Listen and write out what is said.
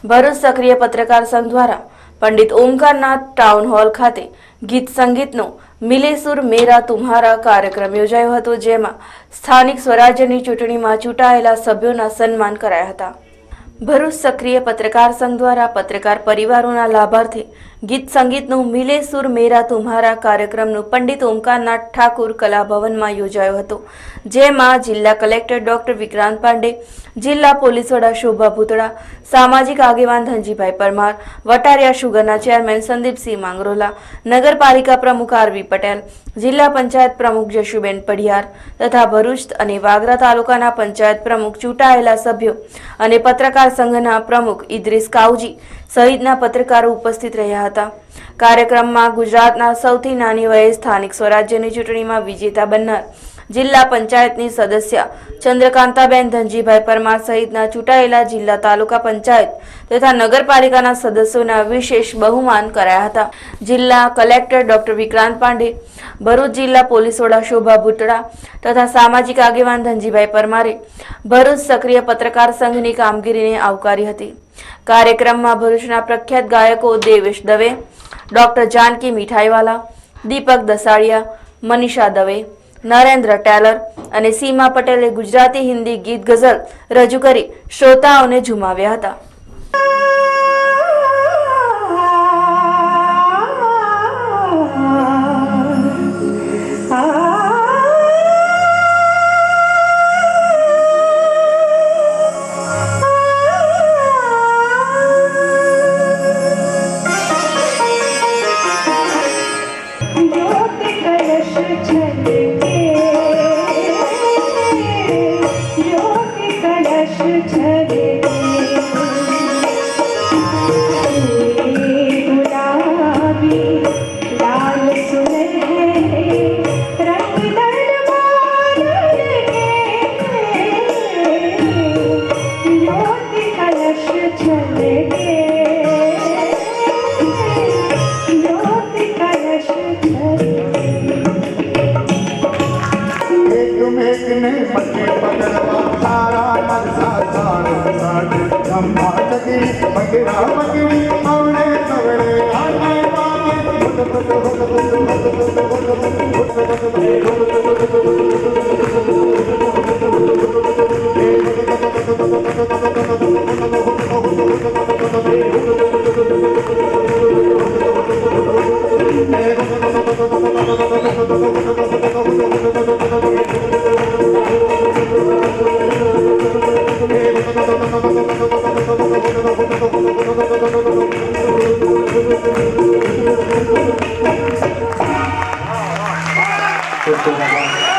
ભરૂચ સક્રિય પત્રકાર સંઘ દ્વારા પંડિત ઓમકારનાથ ટાઉન હોલ ખાતે ગીત સંગીતનો મિલે સુર મેરા તુમ્હારા કાર્યક્રમ યોજાયો હતો, જેમાં સ્થાનિક સ્વરાજ્યની ચૂંટણીમાં ચૂંટાયેલા સભ્યોના સન્માન કરાયા હતા। ભરૂચ સક્રિય પત્રકાર સંઘ દ્વારા પત્રકાર પરિવારોના લાભાર્થે ગીત સંગીતનો મિલે સુર મેરા તુમ્હારા કાર્યક્રમનું પંડિત ઓમકારનાથ ઠાકુર કલાભવનમાં યોજાયો હતો, જેમાં જિલ્લા કલેક્ટર ડોક્ટર વિક્રાંત પાંડે, જિલ્લા પોલીસ વડા શોભા ભૂતડા, સામાજિક આગેવાન ધનજીભાઈ પરમાર, વટારિયા શુગરના ચેરમેન સંદીપસિંહ માંગરોલા, નગરપાલિકા પ્રમુખ આરવી પટેલ, જિલ્લા પંચાયત પ્રમુખ જશુબેન પડિયાર તથા ભરૂચ અને વાગરા તાલુકાના પંચાયત પ્રમુખ, ચૂંટાયેલા સભ્યો અને પત્રકાર સંઘના પ્રમુખ ઇદ્રીસ કાઉજી સહિતના પત્રકારો ઉપસ્થિત રહ્યા હતા। કાર્યક્રમમાં ગુજરાતના સૌથી નાની વયે સ્થાનિક સ્વરાજ્યની ચૂંટણીમાં વિજેતા બનનાર જિલ્લા પંચાયતની સદસ્ય ચંદ્રકાંતાબેન ધનજીભાઈ પરમાર સહિતના ચૂંટાયેલા જિલ્લા તાલુકા પંચાયત તથા નગરપાલિકાના સદસ્યોના વિશેષ બહુમાન કરાયા હતા। જિલ્લા કલેક્ટર ડોક્ટર વિક્રાંત પાંડે, ભરૂચ જિલ્લા પોલીસ વડા શોભા ભૂતડા તથા સામાજિક આગેવાન ધનજીભાઈ પરમારે ભરૂચ સક્રિય પત્રકાર સંઘની કામગીરીને આવકારી હતી। કાર્યક્રમમાં ભરૂચના પ્રખ્યાત ગાયકો દેવેશ દવે, ડોક્ટર જાનકી મીઠાઈવાલા, દીપક દસાડિયા, મનીષા દવે, નરેન્દ્ર ટેલર અને સીમા પટેલે ગુજરાતી હિન્દી ગીત ગઝલ રજૂ કરી શ્રોતાઓને ઝુમાવ્યા હતા। Terima kasih.